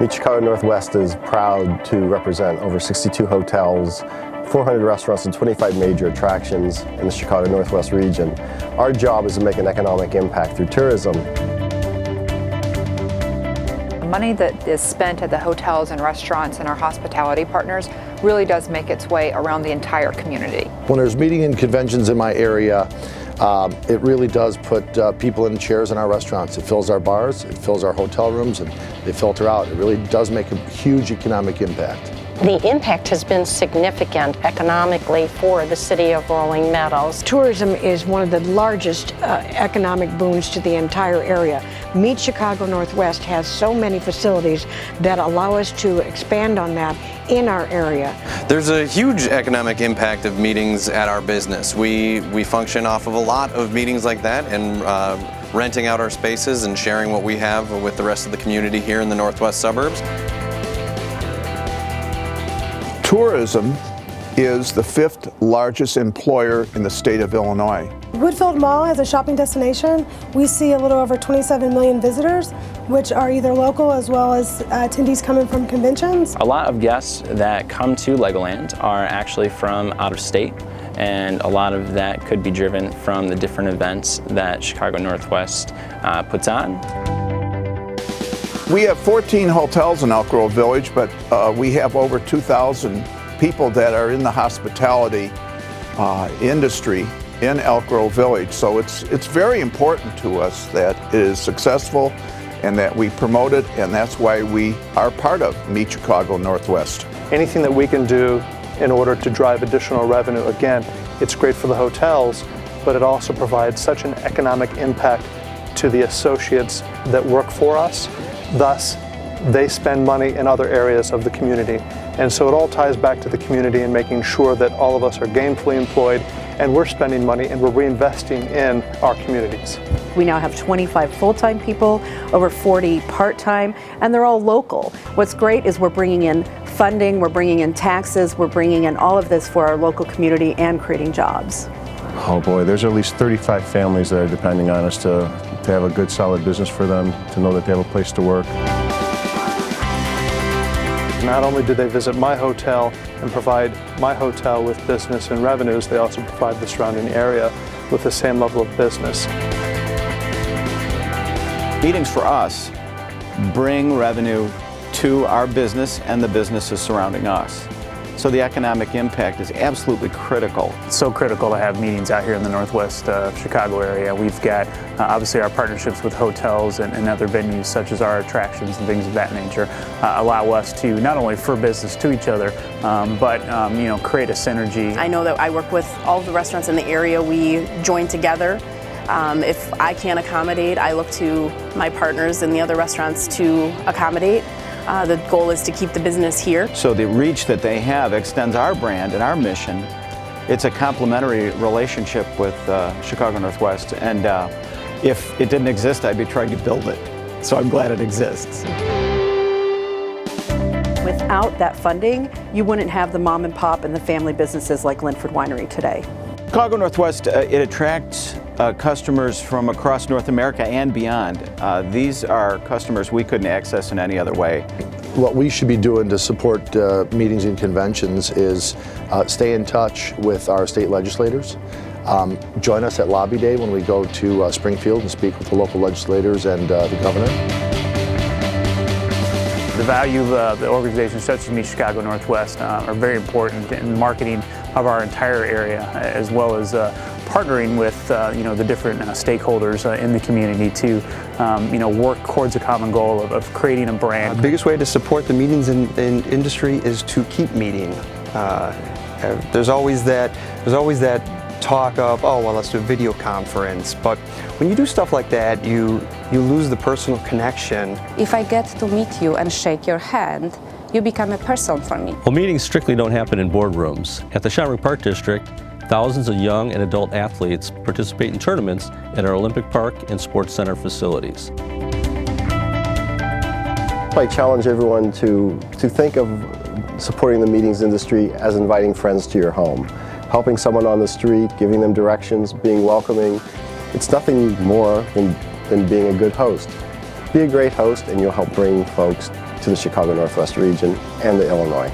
Meet Chicago Northwest is proud to represent over 62 hotels, 400 restaurants, and 25 major attractions in the Chicago Northwest region. Our job is to make an economic impact through tourism. The money that is spent at the hotels and restaurants and our hospitality partners really does make its way around the entire community. When there's meeting and conventions in my area, it really does put people in chairs in our restaurants. It fills our bars, it fills our hotel rooms, and they filter out. It really does make a huge economic impact. The impact has been significant economically for the city of Rolling Meadows. Tourism is one of the largest economic boons to the entire area. Meet Chicago Northwest has so many facilities that allow us to expand on that in our area. There's a huge economic impact of meetings at our business. We function off of a lot of meetings like that, and renting out our spaces and sharing what we have with the rest of the community here in the northwest suburbs. Tourism is the 5th largest employer in the state of Illinois. Woodfield Mall as a shopping destination, we see a little over 27 million visitors, which are either local as well as attendees coming from conventions. A lot of guests that come to Legoland are actually from out of state, and a lot of that could be driven from the different events that Chicago Northwest puts on. We have 14 hotels in Elk Grove Village, but we have over 2,000 people that are in the hospitality industry in Elk Grove Village. So it's very important to us that it is successful and that we promote it, and that's why we are part of Meet Chicago Northwest. Anything that we can do in order to drive additional revenue, again, it's great for the hotels, but it also provides such an economic impact to the associates that work for us. Thus, they spend money in other areas of the community. And so it all ties back to the community and making sure that all of us are gainfully employed and we're spending money and we're reinvesting in our communities. We now have 25 full-time people, over 40 part-time, and they're all local. What's great is we're bringing in funding, we're bringing in taxes, we're bringing in all of this for our local community and creating jobs. Oh boy, there's at least 35 families that are depending on us to have a good solid business for them, to know that they have a place to work. Not only do they visit my hotel and provide my hotel with business and revenues, they also provide the surrounding area with the same level of business. Meetings for us bring revenue to our business and the businesses surrounding us. So the economic impact is absolutely critical. It's so critical to have meetings out here in the northwest Chicago area. We've got obviously our partnerships with hotels and other venues such as our attractions and things of that nature allow us to not only refer business to each other, but create a synergy. I know that I work with all of the restaurants in the area. We join together. If I can't accommodate, I look to my partners in the other restaurants to accommodate. The goal is to keep the business here. So the reach that they have extends our brand and our mission. It's a complementary relationship with Chicago Northwest, and if it didn't exist, I'd be trying to build it. So I'm glad it exists. Without that funding, you wouldn't have the mom and pop and the family businesses like Linford Winery today. Chicago Northwest, it attracts customers from across North America and beyond. These are customers we couldn't access in any other way. What we should be doing to support meetings and conventions is stay in touch with our state legislators. Join us at Lobby Day when we go to Springfield and speak with the local legislators and the governor. The value of the organizations such as Meet Chicago Northwest are very important in marketing of our entire area, as well as partnering with the different stakeholders in the community to work towards a common goal of creating a brand. The biggest way to support the meetings in industry is to keep meeting. There's always that talk of, oh, well, let's do a video conference. But when you do stuff like that, you lose the personal connection. If I get to meet you and shake your hand, you become a person for me. Well, meetings strictly don't happen in boardrooms. At the Schaumburg Park District, thousands of young and adult athletes participate in tournaments at our Olympic Park and Sports Center facilities. I challenge everyone to think of supporting the meetings industry as inviting friends to your home. Helping someone on the street, giving them directions, being welcoming. It's nothing more than being a good host. Be a great host and you'll help bring folks to the Chicago Northwest region and to Illinois.